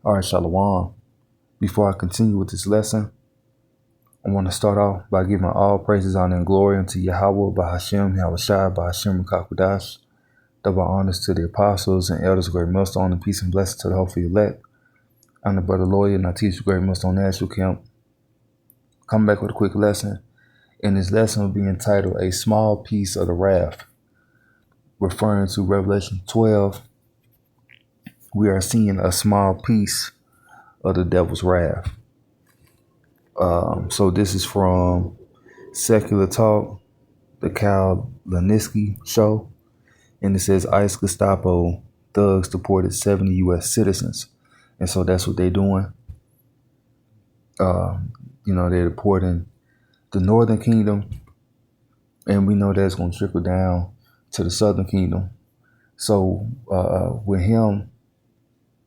All right, Shalom. Before I continue with this lesson, I want to start off by giving all praises, honor, and glory unto Yahweh, Bahashem, Yahushua, Bahashem, Kakudash. Double honors to the apostles and elders of Great Millstone, and peace and blessings to the hopefully elect. I'm the brother lawyer, and I teach Great Millstone National Camp. Coming back with a quick lesson. And this lesson will be entitled A Small Piece of the Wrath. Referring to Revelation 12, we are seeing a small piece of the devil's wrath. So this is from Secular Talk, the Cal Laninsky show. And it says ICE Gestapo thugs deported 70 U.S. citizens. And so that's what they're doing. They're deporting the Northern Kingdom. And we know that's going to trickle down to the Southern Kingdom. So with him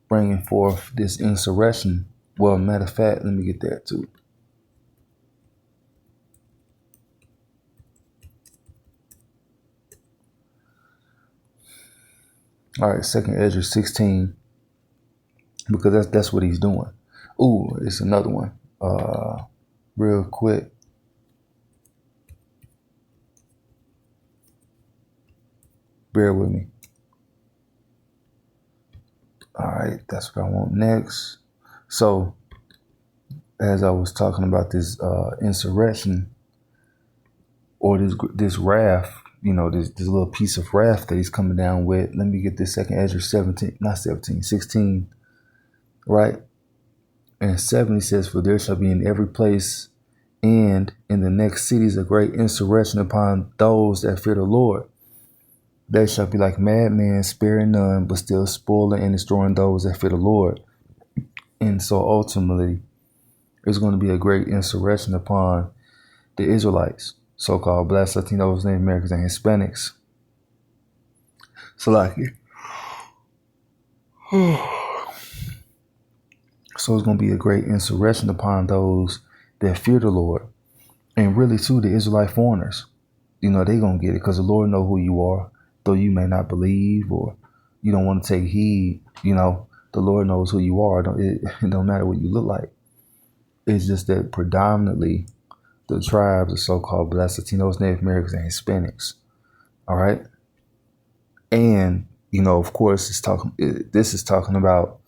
bringing forth this insurrection, well, matter of fact, let me get that too. All right, 2nd Ezra 16, because that's what he's doing. Ooh, it's another one. Real quick. Bear with me. All right, that's what I want next. So, as I was talking about this insurrection, or this wrath, this little piece of wrath that he's coming down with. Let me get this 2nd Ezra 16, right? And 7 says, for there shall be in every place and in the next cities a great insurrection upon those that fear the Lord. They shall be like madmen, sparing none, but still spoiling and destroying those that fear the Lord. And so ultimately, there's going to be a great insurrection upon the Israelites, so-called Black, Latinos, Native Americans, and Hispanics. Salaki. So it's going to be a great insurrection upon those that fear the Lord. And really, too, the Israelite foreigners. They're going to get it because the Lord know who you are. Though you may not believe or you don't want to take heed, the Lord knows who you are. It don't matter what you look like. It's just that predominantly the tribes are so-called Black, Latinos, Native Americans, and Hispanics. All right. And, of course, this is talking about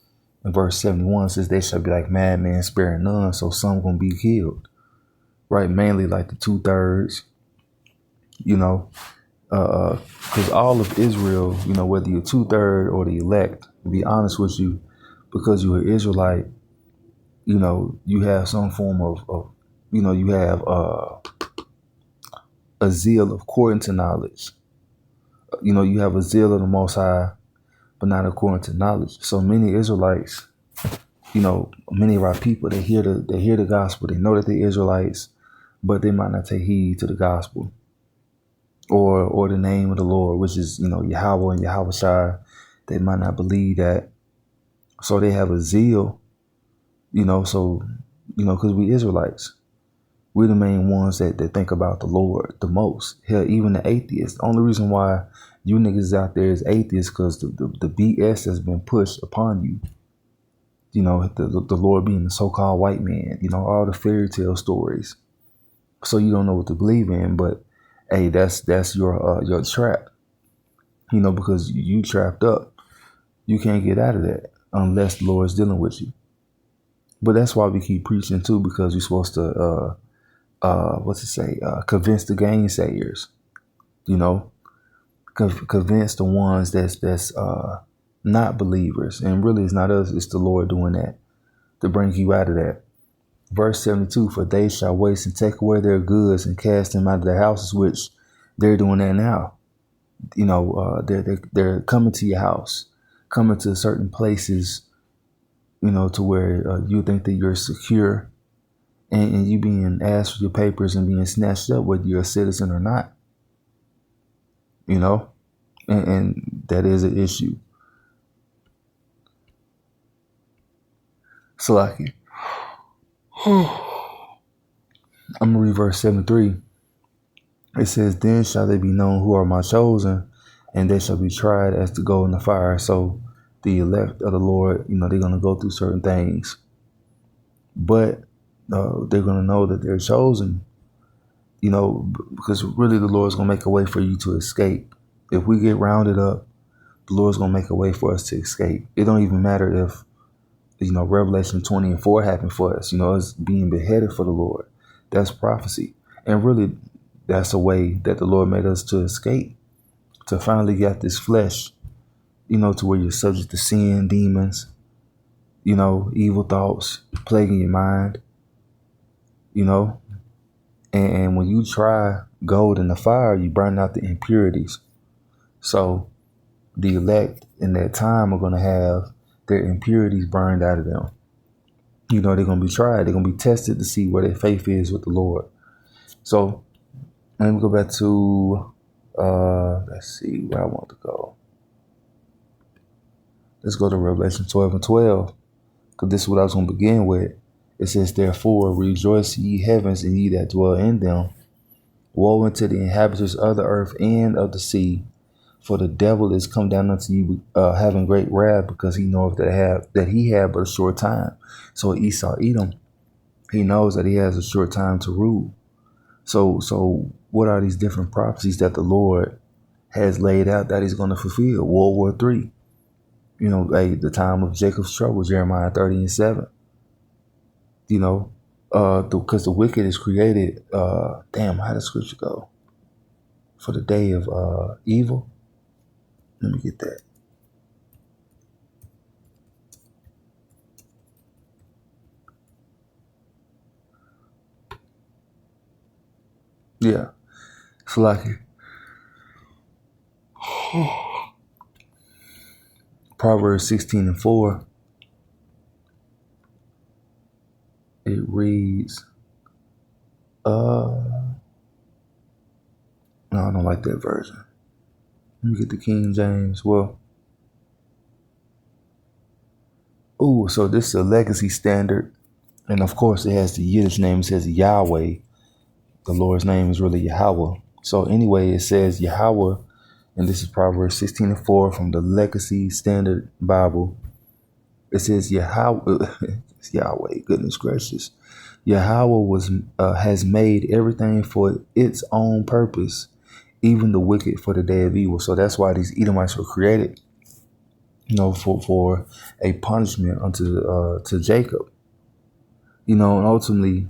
in verse 71 says they shall be like madmen, sparing none. So some going to be killed. Right. Mainly like the 2/3, because all of Israel, whether you're 2/3 or the elect, to be honest with you, because you're an Israelite, you have some form of you have a zeal according to knowledge. You have a zeal of the Most High, but not according to knowledge. So many Israelites, many of our people, they hear the gospel, they know that they're Israelites, but they might not take heed to the gospel. Or the name of the Lord, which is, Yahweh and Yahushua. They might not believe that. So they have a zeal, because we Israelites. We're the main ones that think about the Lord the most. Hell, even the atheists. The only reason why you niggas out there is atheists because the BS has been pushed upon you. The Lord being the so-called white man, all the fairy tale stories. So you don't know what to believe in, but hey, that's your trap, because you trapped up. You can't get out of that unless the Lord's dealing with you. But that's why we keep preaching too, because we're supposed to, convince the gainsayers, convince the ones that's not believers. And really it's not us, it's the Lord doing that to bring you out of that. Verse 72, for they shall waste and take away their goods and cast them out of their houses, which they're doing that now. They're coming to your house, coming to certain places, to where you think that you're secure and you being asked for your papers and being snatched up, whether you're a citizen or not, and that is an issue. Salaki. I'm going to read verse 73. It says, then shall they be known who are my chosen, and they shall be tried as the gold in the fire. So the elect of the Lord, they're going to go through certain things, but they're going to know that they're chosen, because really the Lord's going to make a way for you to escape. If we get rounded up, the Lord's going to make a way for us to escape. It don't even matter if, Revelation 20:4 happened for us, us being beheaded for the Lord. That's prophecy. And really, that's a way that the Lord made us to escape, to finally get this flesh, to where you're subject to sin, demons, evil thoughts plaguing your mind, and when you try gold in the fire, you burn out the impurities. So the elect in that time are going to have their impurities burned out of them. They're going to be tried. They're going to be tested to see where their faith is with the Lord. So let me go back to, let's see where I want to go. Let's go to Revelation 12:12, because this is what I was going to begin with. It says, therefore, rejoice, ye heavens, and ye that dwell in them. Woe unto the inhabitants of the earth and of the sea, for the devil is come down unto you, having great wrath, because he knoweth that he had but a short time. So Esau, Edom, he knows that he has a short time to rule. So what are these different prophecies that the Lord has laid out that he's going to fulfill? World War III, the time of Jacob's trouble, Jeremiah 30:7. Because the wicked is created. How does scripture go? For the day of evil. Let me get that. Yeah. It's like Proverbs 16:4. It reads, no, I don't like that version. Let me get the King James. So this is a legacy standard. And of course, it has the Yiddish name. It says Yahweh. The Lord's name is really Yahweh. So anyway, it says Yahweh, and this is Proverbs 16:4 from the Legacy Standard Bible. It says Yahweh, Yahweh, goodness gracious. Yahweh has made everything for its own purpose, even the wicked for the day of evil. So that's why these Edomites were created, for a punishment to Jacob. And ultimately,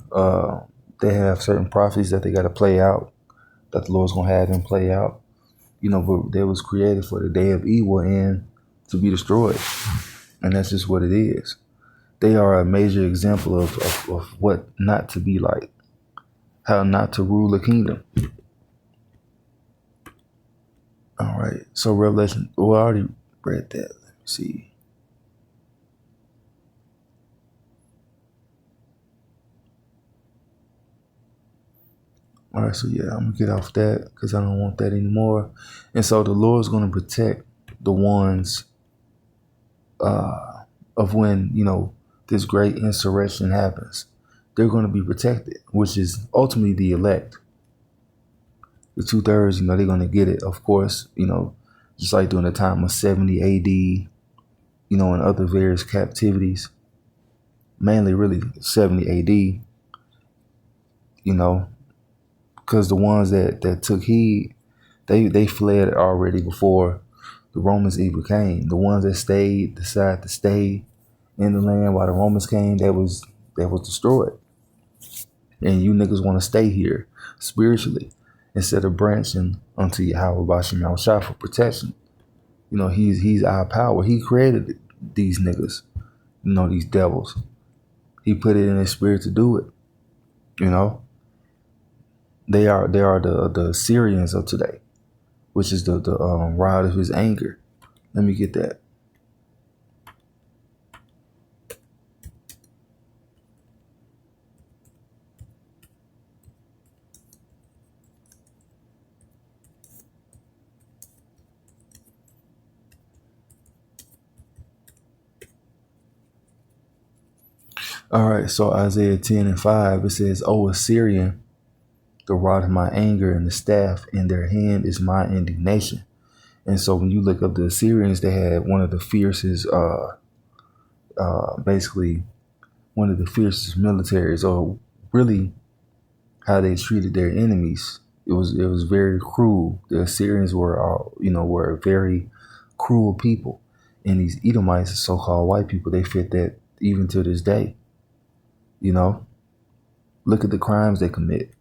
they have certain prophecies that they got to play out, that the Lord's going to have them play out. But they was created for the day of evil and to be destroyed. And that's just what it is. They are a major example of what not to be like, how not to rule a kingdom. All right. So Revelation, I already read that. Let me see. All right. So yeah, I'm going to get off that because I don't want that anymore. And so the Lord's going to protect the ones of when, this great insurrection happens. They're going to be protected, which is ultimately the elect. The 2/3, they're going to get it, of course, just like during the time of 70 AD, and other various captivities, mainly really 70 AD, because the ones that took heed, they fled already before the Romans even came. The ones that decided to stay in the land while the Romans came, that was destroyed. And you niggas want to stay here spiritually instead of branching unto Yahweh Bashim Yahushua for protection. He's our power. He created these niggas, these devils. He put it in his spirit to do it. They are the Assyrians of today, which is the rod of his anger. Let me get that. All right, so Isaiah 10:5, it says, O Assyrian, the rod of my anger and the staff in their hand is my indignation. And so when you look up the Assyrians, they had one of the fiercest, basically one of the fiercest militaries, or really how they treated their enemies. It was very cruel. The Assyrians were were very cruel people, and these Edomites, so-called white people, they fit that even to this day. You know, look at the crimes they commit.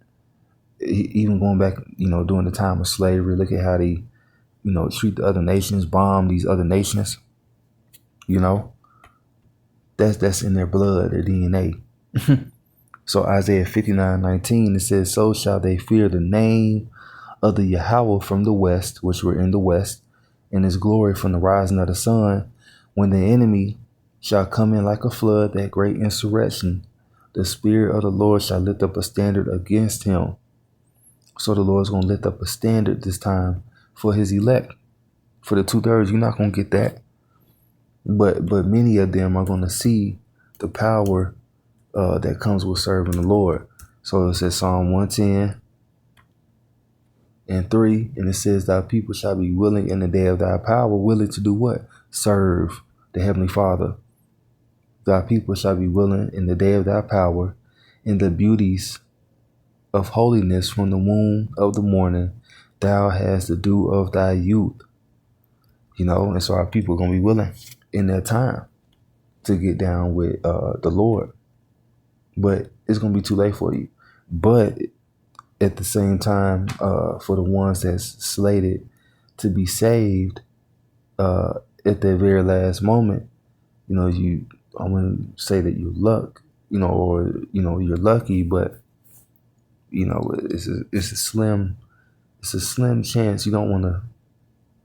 Even going back, during the time of slavery, look at how they, treat the other nations, bomb these other nations. You know, that's in their blood, their DNA. So Isaiah 59:19, it says, "So shall they fear the name of the Yahweh from the west," which we're in the west, "and his glory from the rising of the sun. When the enemy shall come in like a flood, that great insurrection, the Spirit of the Lord shall lift up a standard against him." So the Lord's going to lift up a standard this time for his elect. For the 2/3, you're not going to get that. But many of them are going to see the power that comes with serving the Lord. So it says Psalm 110:3, and it says, "Thy people shall be willing in the day of thy power." Willing to do what? Serve the Heavenly Father. "Thy people shall be willing in the day of thy power, in the beauties of holiness from the womb of the morning. Thou hast the dew of thy youth." And so our people are going to be willing in their time to get down with the Lord. But it's going to be too late for you. But at the same time, for the ones that's slated to be saved at their very last moment, I wouldn't say that you're you're lucky, but it's a slim chance. You don't want to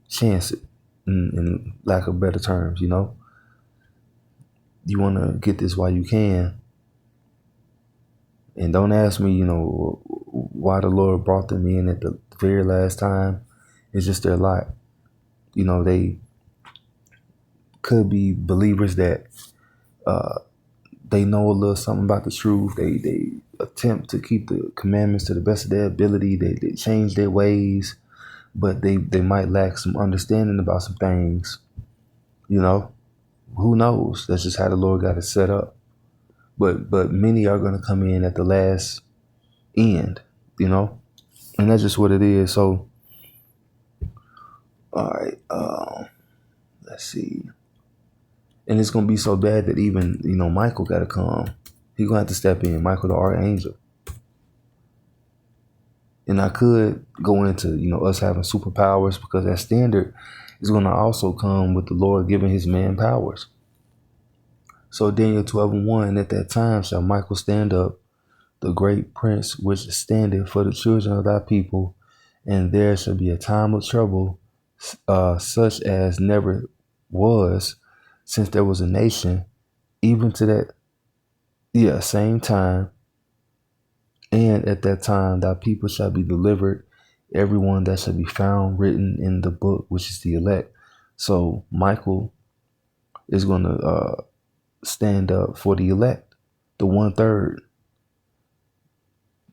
chance it, in lack of better terms. You want to get this while you can. And don't ask me, why the Lord brought them in at the very last time. It's just their lot. They could be believers that they know a little something about the truth. They attempt to keep the commandments to the best of their ability. They change their ways, but they might lack some understanding about some things. Who knows? That's just how the Lord got it set up. But many are going to come in at the last end, and that's just what it is. So, all right, let's see. And it's going to be so bad that even, Michael got to come. He's going to have to step in, Michael the Archangel. And I could go into, us having superpowers, because that standard is going to also come with the Lord giving his man powers. So Daniel 12:1, "At that time shall Michael stand up, the great prince which standeth for the children of thy people, and there shall be a time of trouble, such as never was since there was a nation, even to that same time. And at that time thy people shall be delivered, everyone that shall be found written in the book, which is the elect." So Michael is going to stand up for the elect, the 1/3,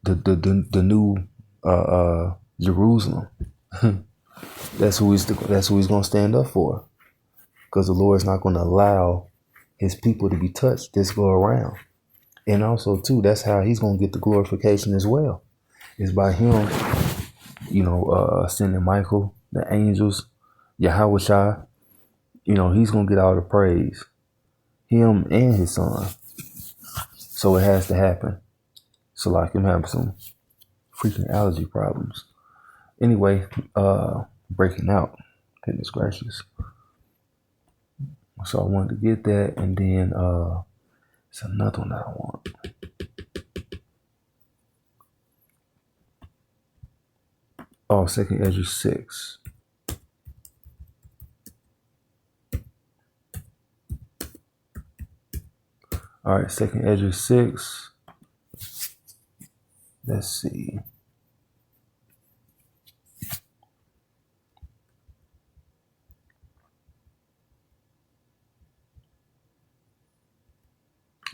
the new Jerusalem. That's who he's going to stand up for, because the Lord's not going to allow his people to be touched this go around. And also too, that's how he's going to get the glorification as well. It's by him, sending Michael, the angels, Yahweh Shai. He's going to get all the praise, him and his son. So it has to happen. So like him having some freaking allergy problems. Anyway, breaking out. Goodness gracious. So I wanted to get that, and then it's another one that I want. Oh, 2nd Ezra 6. All right, 2nd Ezra 6. Let's see.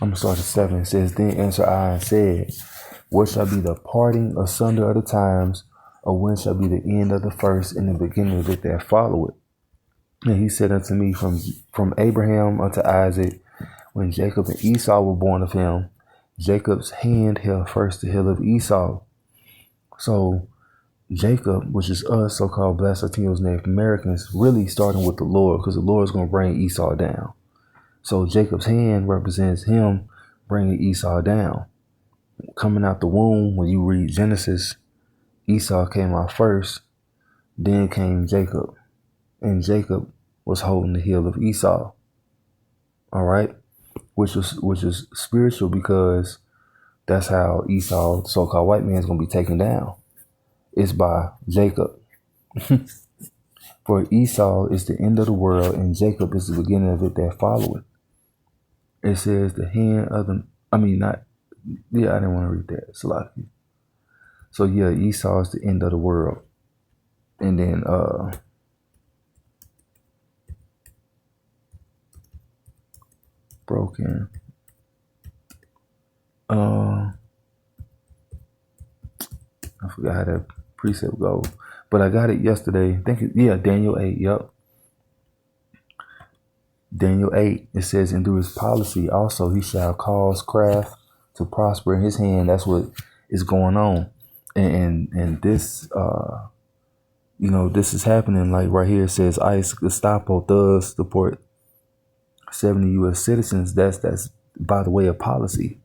I'm going to start at 7. It says, "Then answered I and said, What shall be the parting asunder of the times, or when shall be the end of the first and the beginning of it that follow it? And he said unto me, from Abraham unto Isaac, when Jacob and Esau were born of him, Jacob's hand held first the heel of Esau. So Jacob, which is us, so-called Black Latinos, Native Americans, really starting with the Lord, because the Lord is going to bring Esau down. So Jacob's hand represents him bringing Esau down. Coming out the womb, when you read Genesis, Esau came out first, then came Jacob. And Jacob was holding the heel of Esau. All right? Which is spiritual, because that's how Esau, so-called white man, is going to be taken down. It's by Jacob. For Esau is the end of the world, and Jacob is the beginning of it that followeth. It says the hand of the, I didn't want to read that. It's a lot. So yeah, Esau is the end of the world. And then broken. I forgot how that precept goes, but I got it yesterday. I think Daniel 8. Yep. Daniel 8, it says, and through his policy also he shall cause craft to prosper in his hand. That's what is going on. And this, this is happening. Like right here, it says ICE, Gestapo, thugs deport 70 U.S. citizens. That's by the way of policy,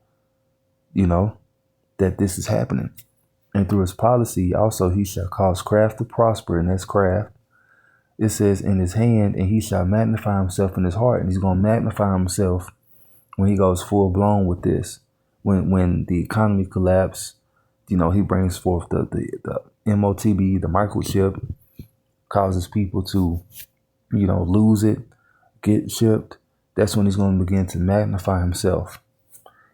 that this is happening. And through his policy also he shall cause craft to prosper, and that's craft. It says in his hand, and he shall magnify himself in his heart. And he's going to magnify himself when he goes full blown with this. When the economy collapses, he brings forth the MOTB, the microchip, causes people to, lose it, get chipped. That's when he's going to begin to magnify himself.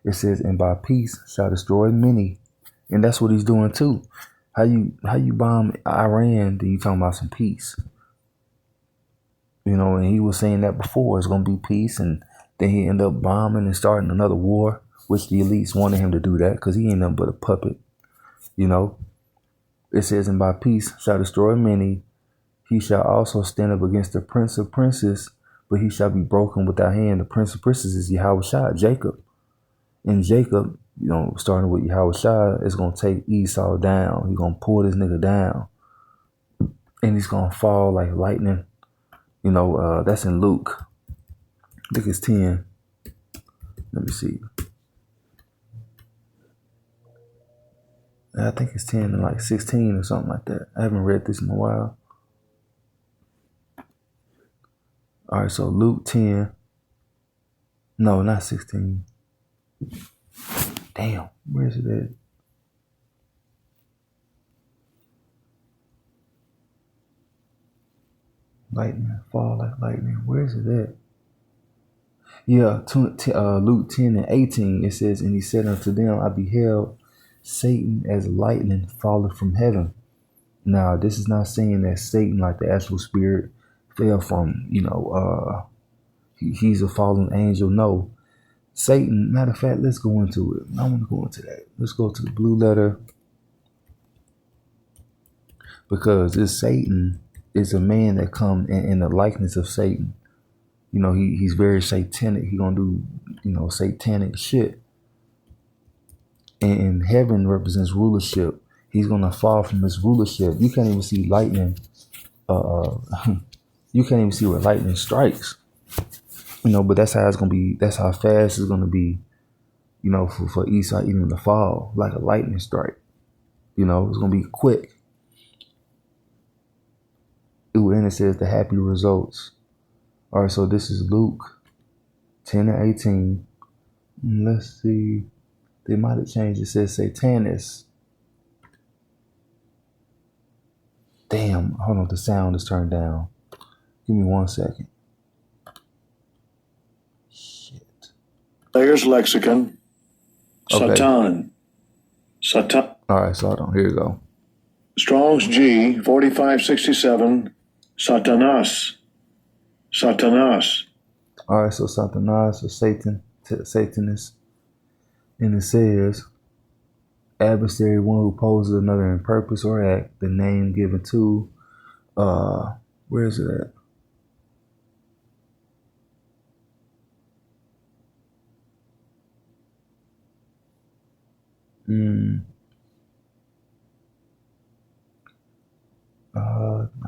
It says, and by peace shall destroy many. And that's what he's doing too. How you bomb Iran, then you talking about some peace. And he was saying that before, it's going to be peace, and then he ended up bombing and starting another war, which the elites wanted him to do that because he ain't nothing but a puppet. It says, and by peace shall destroy many. He shall also stand up against the prince of princes, but he shall be broken without hand. The prince of princes is Yahushua, Jacob. And Jacob, starting with Yahushua, is going to take Esau down. He's going to pull this nigga down, and he's going to fall like lightning. That's in Luke. I think it's 10. Let me see. I think it's 10 and like 16 or something like that. I haven't read this in a while. All right, so Luke 10. No, not 16. Damn, where is it at? Lightning, fall like lightning. Where is it at? Yeah, Luke 10 and 18, it says, and he said unto them, I beheld Satan as lightning falling from heaven. Now, this is not saying that Satan, like the actual spirit, fell from, he's a fallen angel. No. Satan, matter of fact, let's go into it. I want to go into that. Let's go to the blue letter. Because this Satan is a man that come in the likeness of Satan. He's very satanic. He gonna do, satanic shit. And heaven represents rulership. He's gonna fall from his rulership. You can't even see lightning. You can't even see where lightning strikes. But that's how it's gonna be. That's how fast it's gonna be. For Esau even to fall like a lightning strike. It's gonna be quick. And it says the happy results. All right, so this is Luke 10 and 18. Let's see. They might have changed. It says Satanis. Damn, hold on. The sound is turned down. Give me 1 second. Shit. Thayer's Lexicon. Okay. Satan. All right, so hold on. Here you go. Strong's G 4567. Satanas. All right, so Satanas or Satan, Satanist. And it says, adversary, one who opposes another in purpose or act, the name given to, where is it at?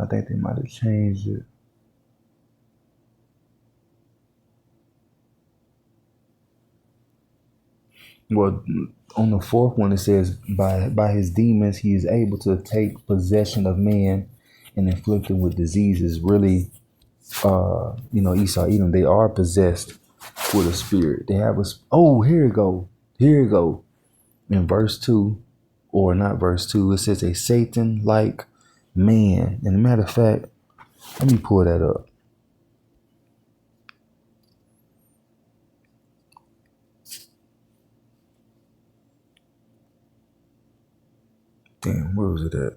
I think they might have changed it. Well, on the fourth one, it says, by his demons, he is able to take possession of man and inflict him with diseases. Really, Esau, Edom, they are possessed with a spirit. They have here it go. Here it go. In verse 2, or not verse 2, it says a Satan-like man. And a matter of fact, let me pull that up. Damn, where was it at?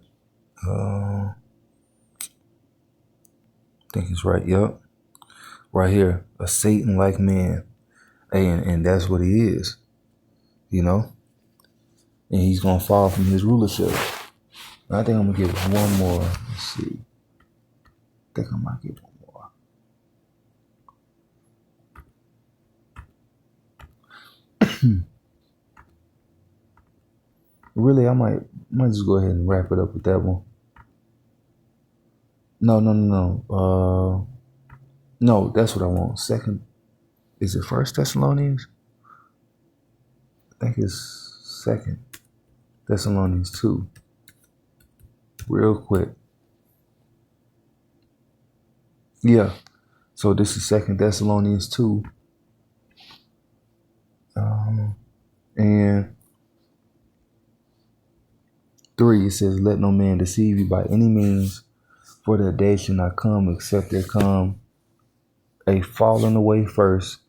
I think it's right. Yep. Right here. A Satan-like man. And that's what he is. And he's going to fall from his rulership. I think I'm going to give one more. Let's see. I think I might give one more. Really, I might just go ahead and wrap it up with that one. No. No, that's what I want. Second, is it First Thessalonians? I think it's Second Thessalonians 2. Real quick. Yeah. So this is Second Thessalonians 2. And 3, it says, let no man deceive you by any means, for that day shall not come except there come a falling away first,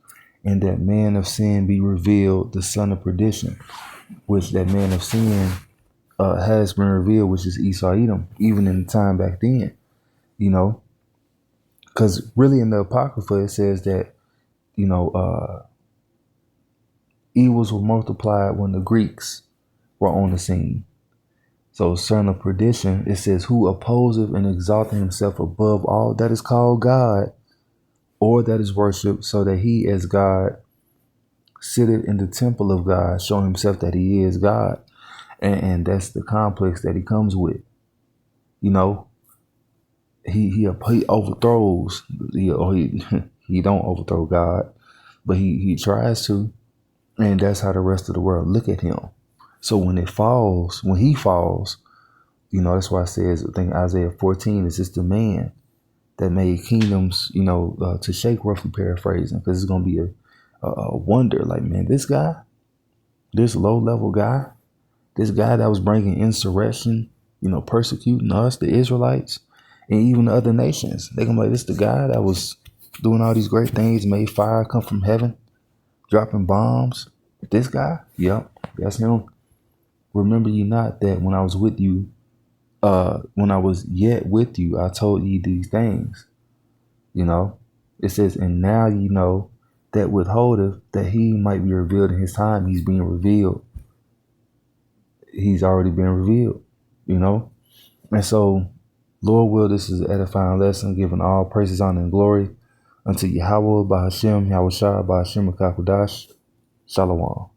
and that man of sin be revealed, the son of perdition, which that man of sin has been revealed, which is Esau Edom, even in the time back then, because really in the Apocrypha it says that, evils were multiplied when the Greeks were on the scene. So son of perdition, it says, who opposeth and exalteth himself above all that is called God, or that is worshipped, so that he as God sitteth in the temple of God, showing himself that he is God. And that's the complex that he comes with. He overthrows. He don't overthrow God, but he tries to. And that's how the rest of the world look at him. So when he falls, that's why it says, I think Isaiah 14 is just the man that made kingdoms, to shake, roughly paraphrasing, because it's going to be a wonder. Like, man, this guy, this low level guy, this guy that was bringing insurrection, persecuting us, the Israelites, and even the other nations. They're going to be like, this the guy that was doing all these great things, made fire come from heaven, dropping bombs. This guy, yep, that's him. Remember ye not that when I was with you, when I was yet with you, I told ye these things. It says, and now ye know that withholdeth, that he might be revealed in his time. He's being revealed. He's already been revealed, And so, Lord will, this is an edifying lesson, giving all praises, honor, and glory unto Yahweh, by Hashem, Yahweh Shah, by Hashem, Kakodash. Shalom.